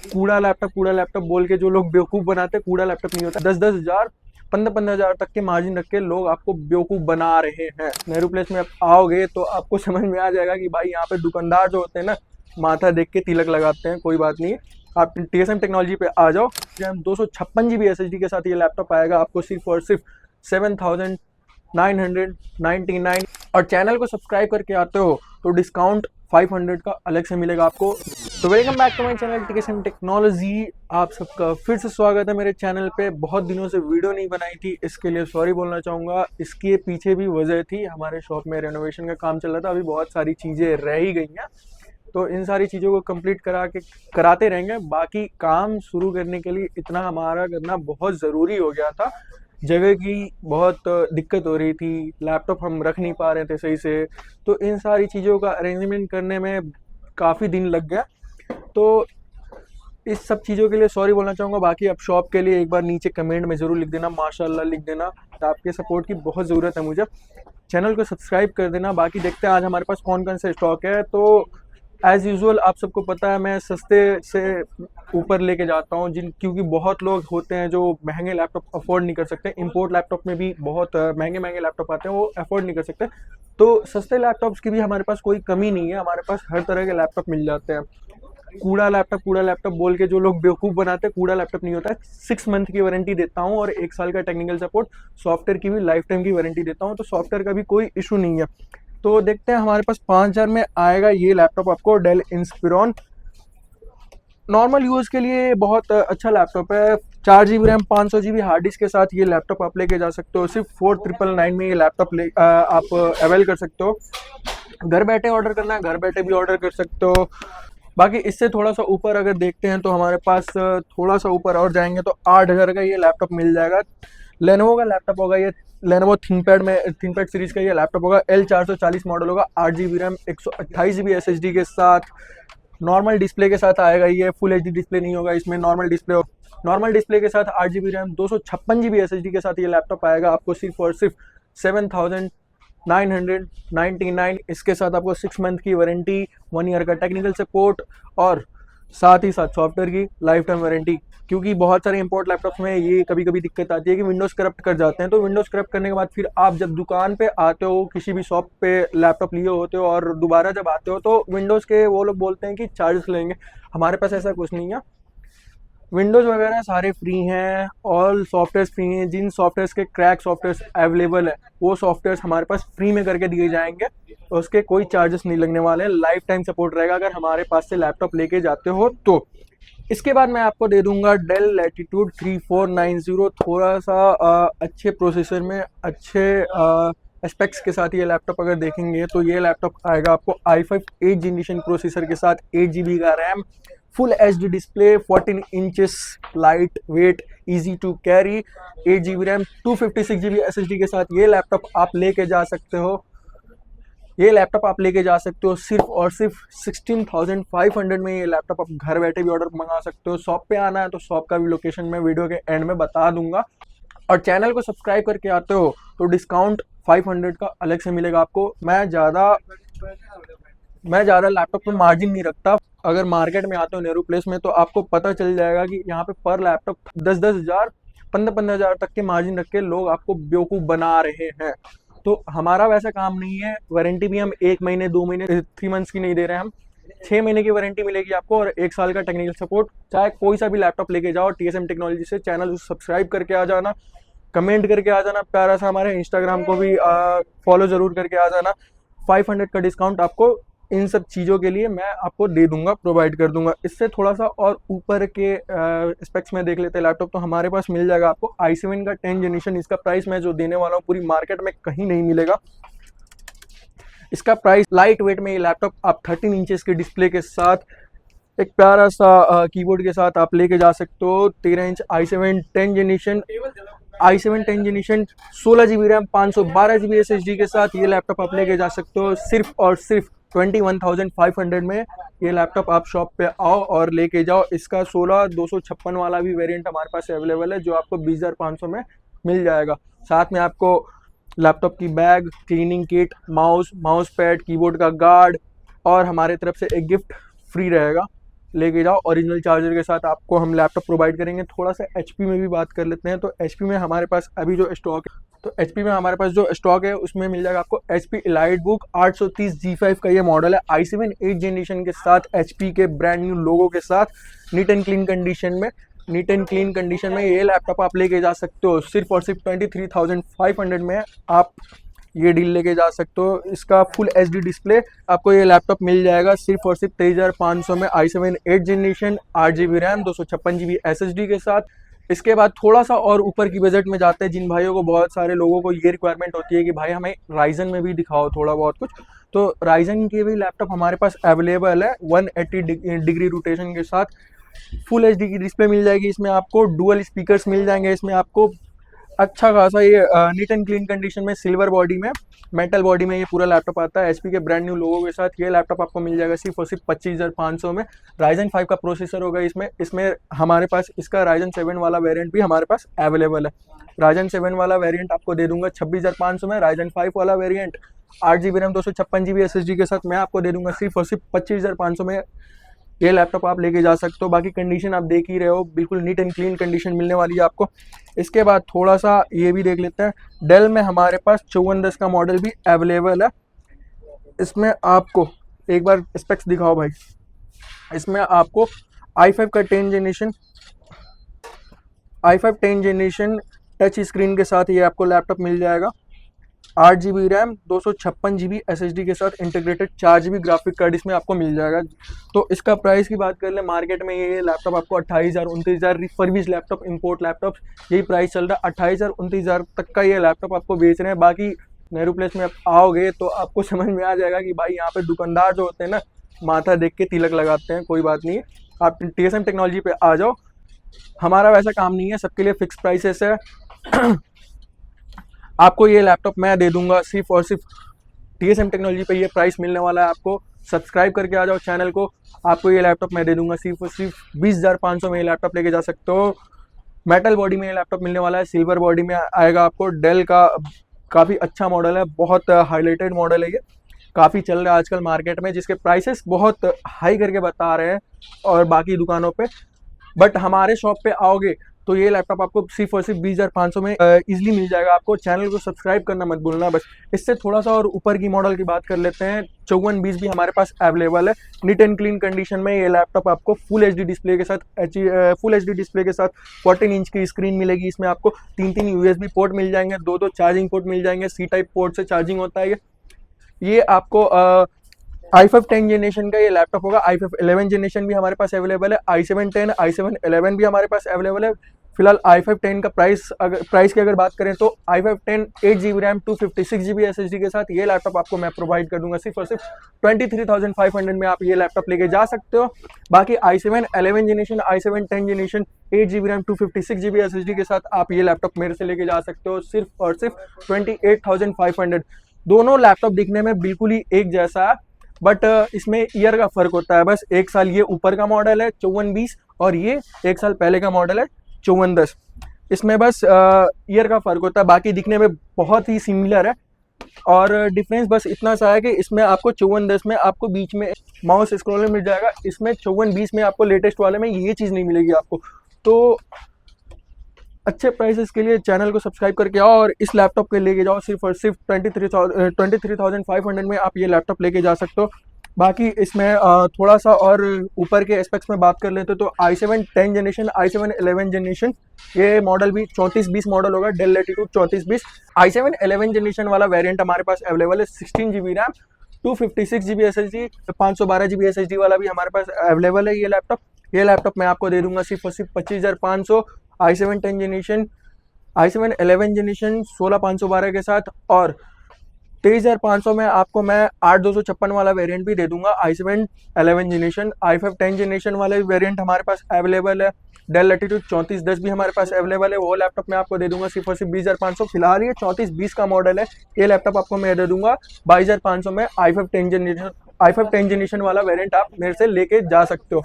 कूड़ा लैपटॉप बोल के जो लोग बेवकूफ़ बनाते हैं, कूड़ा लैपटॉप नहीं होता। 10-10 हज़ार, 15-15 हज़ार तक के मार्जिन रख के लोग आपको बेवकूफ़ बना रहे हैं। नेहरू प्लेस में आप आओगे तो आपको समझ में आ जाएगा कि भाई यहाँ पे दुकानदार जो होते हैं ना, माथा देख के तिलक लगाते हैं। कोई बात नहीं, आप TSM टेक्नोलॉजी पे आ जाओ। 256 GB SSD के साथ ये लैपटॉप आएगा आपको सिर्फ और सिर्फ 7,999। और चैनल को सब्सक्राइब करके आते हो तो डिस्काउंट 500 का अलग से मिलेगा आपको। तो welcome back to my channel TSM technology. आप सबका फिर से स्वागत है मेरे चैनल पे। बहुत दिनों से वीडियो नहीं बनाई थी, इसके लिए सॉरी बोलना चाहूँगा। इसके पीछे भी वजह थी, हमारे शॉप में रेनोवेशन का काम चल रहा था। अभी बहुत सारी चीज़ें रह ही गई हैं, तो इन सारी चीज़ों को कंप्लीट कराते रहेंगे। बाकी काम शुरू करने के लिए इतना हमारा करना बहुत ज़रूरी हो गया था। जगह की बहुत दिक्कत हो रही थी, लैपटॉप हम रख नहीं पा रहे थे सही से, तो इन सारी चीज़ों का अरेंजमेंट करने में काफ़ी दिन लग गया। तो इस सब चीज़ों के लिए सॉरी बोलना चाहूँगा। बाकी अब शॉप के लिए एक बार नीचे कमेंट में ज़रूर लिख देना, माशाल्लाह लिख देना। आपके सपोर्ट की बहुत ज़रूरत है मुझे। चैनल को सब्सक्राइब कर देना। बाकी देखते हैं आज हमारे पास कौन कौन सा स्टॉक है। तो एज़ यूजुअल आप सबको पता है मैं सस्ते से ऊपर लेके जाता हूँ, क्योंकि बहुत लोग होते हैं जो महंगे लैपटॉप अफोर्ड नहीं कर सकते। इंपोर्ट लैपटॉप में भी बहुत महंगे महंगे लैपटॉप आते हैं, वो अफोर्ड नहीं कर सकते। तो सस्ते लैपटॉप्स की भी हमारे पास कोई कमी नहीं है, हमारे पास हर तरह के लैपटॉप मिल जाते हैं। कूड़ा लैपटॉप बोल के जो लोग बेवकूफ़ बनाते हैं, कूड़ा लैपटॉप नहीं होता है। 6 मंथ की वारंटी देता हूँ और 1 साल का टेक्निकल सपोर्ट। सॉफ्टवेयर की भी लाइफ टाइम की वारंटी देता हूँ, तो सॉफ्टवेयर का भी कोई इशू नहीं है। तो देखते हैं हमारे पास 5,000 में आएगा ये लैपटॉप आपको, डेल इंस्पिरॉन। नॉर्मल यूज़ के लिए बहुत अच्छा लैपटॉप है। 4 GB RAM, 500 GB hard disk के साथ ये लैपटॉप आप लेके जा सकते हो। सिर्फ 4,999 में ये लैपटॉप आप अवेल कर सकते हो। घर बैठे ऑर्डर करना है, घर बैठे भी ऑर्डर कर सकते हो। बाकी इससे थोड़ा सा ऊपर अगर देखते हैं तो हमारे पास थोड़ा सा ऊपर और जाएंगे तो 8,000 का ये लैपटॉप मिल जाएगा। लेनोवो का लैपटॉप होगा ये। लेनोवो थिंकपैड सीरीज का ये लैपटॉप होगा। L440 मॉडल होगा। 8 GB रैम, 128 GB SSD के साथ। नॉर्मल डिस्प्ले के साथ आएगा ये। फुल HD डिस्प्ले नहीं होगा इसमें, नॉर्मल डिस्प्ले के साथ 8 GB रैम, 256 GB SSD के साथ ये लैपटॉप आएगा आपको सिर्फ और सिर्फ 7,999। इसके साथ आपको 6 मंथ की वारंटी, 1 ईयर का टेक्निकल सपोर्ट और साथ ही साथ सॉफ्टवेयर की लाइफ टाइम वारंटी। क्योंकि बहुत सारे इंपोर्ट लैपटॉप्स में ये कभी कभी दिक्कत आती है कि विंडोज़ करप्ट कर जाते हैं। तो विंडोज़ करप्ट करने के बाद फिर आप जब दुकान पे आते हो, किसी भी शॉप पे लैपटॉप लिए होते हो और दोबारा जब आते हो तो विंडोज़ के वो लोग बोलते हैं कि चार्जेस लेंगे। हमारे पास ऐसा कुछ नहीं है। विंडोज़ वगैरह सारे फ्री हैं, ऑल सॉफ्टवेयर फ्री हैं। जिन सॉफ्टवेयर के क्रैक सॉफ्टवेयर अवेलेबल है वो सॉफ्टवेयर हमारे पास फ्री में करके दिए जाएंगे, तो उसके कोई चार्जेस नहीं लगने वाले हैं। लाइफ टाइम सपोर्ट रहेगा अगर हमारे पास से लैपटॉप लेके जाते हो तो। इसके बाद मैं आपको दे दूंगा डेल लैटिट्यूड 3490। थोड़ा सा अच्छे प्रोसेसर में अच्छे एस्पेक्ट्स के साथ ये लैपटॉप अगर देखेंगे तो ये लैपटॉप आएगा आपको i5 8 जनरेशन प्रोसेसर के साथ, 8 GB का RAM, full HD display, 14 inches, light weight, easy to carry, 8 GB RAM, 256 GB SSD के साथ ये लैपटॉप आप लेके जा सकते हो। सिर्फ और सिर्फ 16,500 में। ये लैपटॉप आप घर बैठे भी ऑर्डर मंगा सकते हो। शॉप पे आना है तो शॉप का भी लोकेशन मैं वीडियो के एंड में बता दूंगा। और चैनल को सब्सक्राइब करके आते हो तो डिस्काउंट 500 का अलग से मिलेगा आपको। मैं ज़्यादा लैपटॉप पे मार्जिन नहीं रखता। अगर मार्केट में आते हो नेहरू प्लेस में तो आपको पता चल जाएगा कि यहाँ पे पर लैपटॉप 10-10 हज़ार, 15-15 हज़ार तक के मार्जिन रख के लोग आपको बेवकूफ़ बना रहे हैं। तो हमारा वैसा काम नहीं है। वारंटी भी हम 1 महीने, 2 महीने, 3 मंथ्स की नहीं दे रहे हैं हम। 6 महीने की वारंटी मिलेगी आपको और 1 साल का टेक्निकल सपोर्ट। चाहे कोई सा भी लैपटॉप लेके जाओ TSM टेक्नोलॉजी से। चैनल सब्सक्राइब करके आ जाना, कमेंट करके आ जाना प्यारा सा। हमारे इंस्टाग्राम को भी फॉलो ज़रूर करके आ जाना। 500 का डिस्काउंट आपको इन सब चीज़ों के लिए मैं आपको दे दूंगा, प्रोवाइड कर दूंगा। इससे थोड़ा सा और ऊपर के स्पेक्स में देख लेते हैं लैपटॉप, तो हमारे पास मिल जाएगा आपको i7 का 10 जनरेशन। इसका प्राइस मैं जो देने वाला हूँ पूरी मार्केट में कहीं नहीं मिलेगा। इसका प्राइस लाइट वेट में ये लैपटॉप आप 13 इंचेस के डिस्प्ले के साथ, एक प्यारा सा कीबोर्ड के साथ आप लेके जा सकते हो। 13 inch i7 10 generation, 16 GB RAM, 512 GB SSD के साथ ये लैपटॉप आप लेके जा सकते हो। सिर्फ और सिर्फ 21,500 में ये लैपटॉप आप शॉप पे आओ और लेके जाओ। इसका 16,256 वाला भी वेरिएंट हमारे पास अवेलेबल है जो आपको 20,500 में मिल जाएगा। साथ में आपको लैपटॉप की bag, cleaning kit, mouse pad, keyboard का गार्ड और हमारे तरफ से एक गिफ्ट फ्री रहेगा। लेके जाओ, ओरिजिनल चार्जर के साथ आपको हम लैपटॉप प्रोवाइड करेंगे। थोड़ा सा HP में भी बात कर लेते हैं। तो HP में हमारे पास अभी जो स्टॉक है, तो HP में हमारे पास जो स्टॉक है उसमें मिल जाएगा आपको HP EliteBook 830 G5 का ये मॉडल है, i7 8 जनरेशन के साथ, HP के ब्रांड न्यू लोगो के साथ, नीट एंड क्लीन कंडीशन में ये लैपटॉप आप लेके जा सकते हो। सिर्फ और सिर्फ 23,500 में आप ये डील लेके जा सकते हो। इसका फुल HD डिस्प्ले आपको ये लैपटॉप मिल जाएगा सिर्फ और सिर्फ 23,500 में, i7 8 generation, 8GB RAM, 256GB SSD के साथ। इसके बाद थोड़ा सा और ऊपर की बजट में जाते हैं, जिन भाइयों को, बहुत सारे लोगों को ये रिक्वायरमेंट होती है कि भाई हमें राइजन में भी दिखाओ थोड़ा बहुत कुछ, तो राइजन के भी लैपटॉप हमारे पास अवेलेबल है 180 डिग्री रोटेशन के साथ। फुल HD की डिस्प्ले मिल जाएगी इसमें आपको, डुअल स्पीकर्स मिल जाएंगे इसमें आपको, अच्छा खासा ये नीट एंड क्लीन कंडीशन में, सिल्वर बॉडी में, मेटल बॉडी में ये पूरा लैपटॉप आता है HP के ब्रांड न्यू लोगों के साथ। ये लैपटॉप आपको मिल जाएगा सिर्फ और सिर्फ 25,500 में। Ryzen 5 का प्रोसेसर होगा इसमें हमारे पास इसका Ryzen 7 वाला वेरिएंट भी हमारे पास अवेलेबल है। Ryzen 7 वाला वेरिएंट आपको दे दूंगा 26,500 में। Ryzen 5 वाला variant 8GB RAM, 256GB SSD के साथ मैं आपको दे दूंगा सिर्फ और सिर्फ 25,500 में। ये लैपटॉप आप लेके जा सकते हो। बाकी कंडीशन आप देख ही रहे हो, बिल्कुल नीट एंड क्लीन कंडीशन मिलने वाली है आपको। इसके बाद थोड़ा सा ये भी देख लेते हैं, डेल में हमारे पास 5410 का मॉडल भी अवेलेबल है। इसमें आपको एक बार स्पेक्स दिखाओ भाई। इसमें आपको i5 का 10 जनरेशन टच स्क्रीन के साथ ये आपको लैपटॉप मिल जाएगा। 8GB रैम, 256GB SSD के साथ, इंटीग्रेटेड 4GB ग्राफिक कार्ड इसमें आपको मिल जाएगा। तो इसका प्राइस की बात कर ले, मार्केट में ये लैपटॉप आपको 28,000 29,000 रिफर्बिश लैपटॉप, इंपोर्ट लैपटॉप, यही प्राइस चल रहा है। 28,000 29,000 तक का ये लैपटॉप आपको बेच रहे हैं। बाकी नेहरू प्लेस में आप आओगे तो आपको समझ में आ जाएगा कि भाई यहाँ पे दुकानदार जो होते हैं ना, माथा देख के तिलक लगाते हैं। कोई बात नहीं है, आप TSM टेक्नोलॉजी पे आ जाओ, हमारा वैसा काम नहीं है, सबके लिए फिक्स प्राइसेस है। आपको ये लैपटॉप मैं दे दूंगा सिर्फ और सिर्फ TSM टेक्नोलॉजी पे ये प्राइस मिलने वाला है आपको। सब्सक्राइब करके आ जाओ चैनल को, आपको ये लैपटॉप मैं दे दूंगा सिर्फ और सिर्फ 20,500 में। ये लैपटॉप लेके जा सकते हो। मेटल बॉडी में ये लैपटॉप मिलने वाला है, सिल्वर बॉडी में आएगा आपको। डेल का काफ़ी अच्छा मॉडल है, बहुत हाईलाइटेड मॉडल है ये, काफ़ी चल रहा है आजकल मार्केट में, जिसके प्राइसेस बहुत हाई करके बता रहे हैं और बाकी दुकानों पे। बट हमारे शॉप पे आओगे तो ये लैपटॉप आपको सिर्फ और सिर्फ 20,500 में इजीली मिल जाएगा। आपको चैनल को सब्सक्राइब करना मत भूलना बस। इससे थोड़ा सा और ऊपर की मॉडल की बात कर लेते हैं। 5420 भी हमारे पास अवेलेबल है, नीट एंड क्लीन कंडीशन में। ये लैपटॉप आपको फुल HD डिस्प्ले के साथ 14 इंच की स्क्रीन मिलेगी। इसमें आपको 3 USB पोर्ट मिल जाएंगे, 2 चार्जिंग पोर्ट मिल जाएंगे, C टाइप पोर्ट से चार्जिंग होता है ये आपको i5 10 जनरेशन का ये लैपटॉप होगा। i5 11 जनरेशन भी हमारे पास अवेलेबल है, i7 10, i7 11 भी हमारे पास अवेलेबल है। फिलहाल i5 10 का प्राइस की अगर बात करें तो i5 10 8GB RAM, 256GB SSD के साथ ये लैपटॉप आपको मैं प्रोवाइड कर दूंगा सिर्फ और सिर्फ 23,500 में। आप ये लैपटॉप लेके जा सकते हो। बाकी i7 11 generation, i7 10 generation, 8GB RAM, 256GB SSD के साथ आप ये लैपटॉप मेरे से लेके जा सकते हो सिर्फ और सिर्फ 28,500। दोनों लैपटॉप दिखने में बिल्कुल ही एक जैसा है, बट इसमें ईयर का फर्क होता है बस। 1 साल ये ऊपर का मॉडल है 5420 और ये 1 साल पहले का मॉडल है 5410। इसमें बस ईयर का फर्क होता है, बाकी दिखने में बहुत ही सिमिलर है। और डिफरेंस बस इतना सा है कि इसमें आपको 5410 में आपको बीच में माउस स्क्रॉलर मिल जाएगा, इसमें 5420 में आपको लेटेस्ट वाले में ये चीज़ नहीं मिलेगी आपको। तो अच्छे प्राइसेस के लिए चैनल को सब्सक्राइब करके आओ और इस लैपटॉप के लेके जाओ सिर्फ और सिर्फ 23,500 में आप ये लैपटॉप लेके जा सकते हो। बाकी इसमें थोड़ा सा और ऊपर के एस्पेक्ट्स में बात कर लेते तो i7 10 जनरेशन, i7 11 जनरेशन, ये मॉडल भी 3420 मॉडल होगा, डेल लैटिट्यूड 3420। i7 11 जनरेशन वाला वेरिएंट हमारे पास अवेलेबल है, 16GB RAM, 256GB SSD, 512GB SSD वाला भी हमारे पास अवेलेबल है। ये लैपटॉप मैं आपको दे दूंगा सिर्फ और सिर्फ 25,500। i7 10 जनरेशन, i7 11 जनरेशन 16,512 के साथ, और 23,500 में आपको मैं 8,256 वाला वेरिएंट भी दे दूंगा i7 11 जनरेशन। i5 10 जनरेशन वाले वेरिएंट हमारे पास अवेलेबल है। डेल लैटिट्यूड 3410 भी हमारे पास अवेलेबल है, वो लैपटॉप मैं आपको दे दूंगा सिर्फ और सिर्फ 20,500। फिलहाल ये 3420 का मॉडल है, ये लैपटॉप आपको मैं दे दूंगा 22,500 में। i5 10 जनरेशन वाला वेरिएंट आप मेरे से लेके जा सकते हो।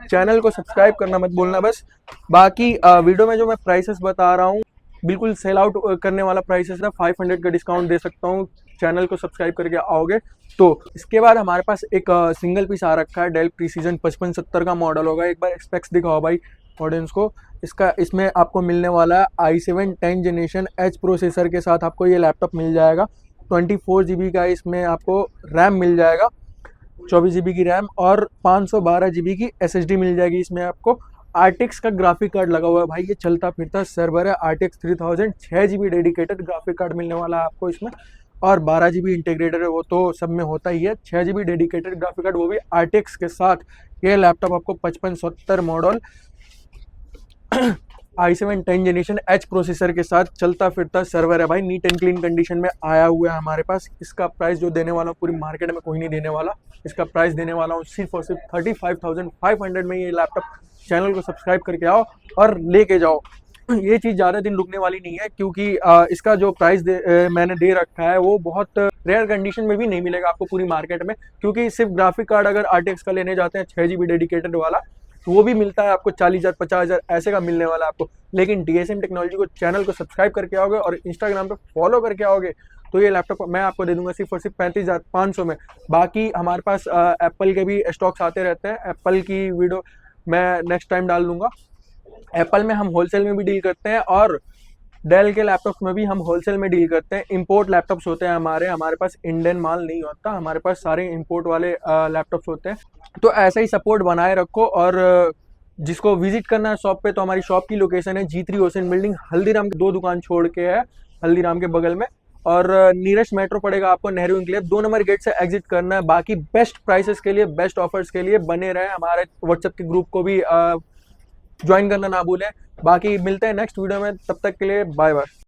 चैनल को सब्सक्राइब करना मत भूलना बस। बाकी वीडियो में जो मैं प्राइसेस बता रहा हूँ बिल्कुल सेल आउट करने वाला प्राइसेस है, 500 का डिस्काउंट दे सकता हूँ। चैनल को सब्सक्राइब करके आओगे। तो इसके बाद हमारे पास एक सिंगल पीस आ रखा है, डेल प्रीसीजन 5570 का मॉडल होगा। एक बार स्पेक्स दिखाओ भाई ऑडियंस को। इसमें आपको मिलने वाला है i7 10 जनरेशन एच प्रोसेसर के साथ आपको ये लैपटॉप मिल जाएगा। 24 GB का इसमें आपको रैम मिल जाएगा, 24 GB की रैम और 512 GB की SSD मिल जाएगी। इसमें आपको RTX का ग्राफिक कार्ड लगा हुआ है भाई, ये चलता फिरता सर्वर है। RTX 3000 6 GB dedicated graphic card मिलने वाला है आपको इसमें, और 12 GB इंटीग्रेटेड है, वो तो सब में होता ही है। 6 GB डेडिकेटेड ग्राफिक कार्ड, वो भी RTX के साथ। ये लैपटॉप आपको 5570 model i7 10 generation H processor के साथ चलता फिरता सर्वर है भाई, नीट एंड क्लीन कंडीशन में आया हुआ है हमारे पास। इसका प्राइस जो देने वाला हूँ पूरी मार्केट में कोई नहीं देने वाला, इसका प्राइस देने वाला हूँ सिर्फ और सिर्फ 35,500 में। ये लैपटॉप चैनल को सब्सक्राइब करके आओ और लेके जाओ। ये चीज़ ज़्यादा दिन रुकने वाली नहीं है, क्योंकि इसका जो प्राइस मैंने दे रखा है वो बहुत रेयर कंडीशन में भी नहीं मिलेगा आपको पूरी मार्केट में, क्योंकि सिर्फ ग्राफिक कार्ड अगर RTX का लेने जाते हैं 6 GB डेडिकेटेड वाला, तो वो भी मिलता है आपको 40,000 50,000 ऐसे का मिलने वाला है आपको। लेकिन DSM टेक्नोलॉजी को चैनल को सब्सक्राइब करके आओगे और इंस्टाग्राम पे फॉलो करके आओगे तो ये लैपटॉप मैं आपको दे दूंगा सिर्फ और सिर्फ 35,500 में। बाकी हमारे पास एप्पल के भी स्टॉक्स आते रहते हैं, एप्पल की वीडियो मैं नेक्स्ट टाइम डाल दूंगा। एप्पल में हम होलसेल में भी डील करते हैं और डेल के लैपटॉप्स में भी हम होलसेल में डील करते हैं। इंपोर्ट लैपटॉप्स होते हैं हमारे पास इंडियन माल नहीं होता, हमारे पास सारे इंपोर्ट वाले लैपटॉप्स होते हैं। तो ऐसा ही सपोर्ट बनाए रखो। और जिसको विजिट करना है शॉप पे, तो हमारी शॉप की लोकेशन है G3 ओशन बिल्डिंग, हल्दीराम के 2 दुकान छोड़ के है, हल्दीराम के बगल में। और नीरेस्ट मेट्रो पड़ेगा आपको नेहरू इंक्लेव, 2 नंबर गेट से एग्जिट करना है। बाकी बेस्ट प्राइसेस के लिए, बेस्ट ऑफर्स के लिए बने रहे, हमारे व्हाट्सएप के ग्रुप को भी ज्वाइन करना ना भूलें। बाकी मिलते हैं नेक्स्ट वीडियो में, तब तक के लिए बाय बाय।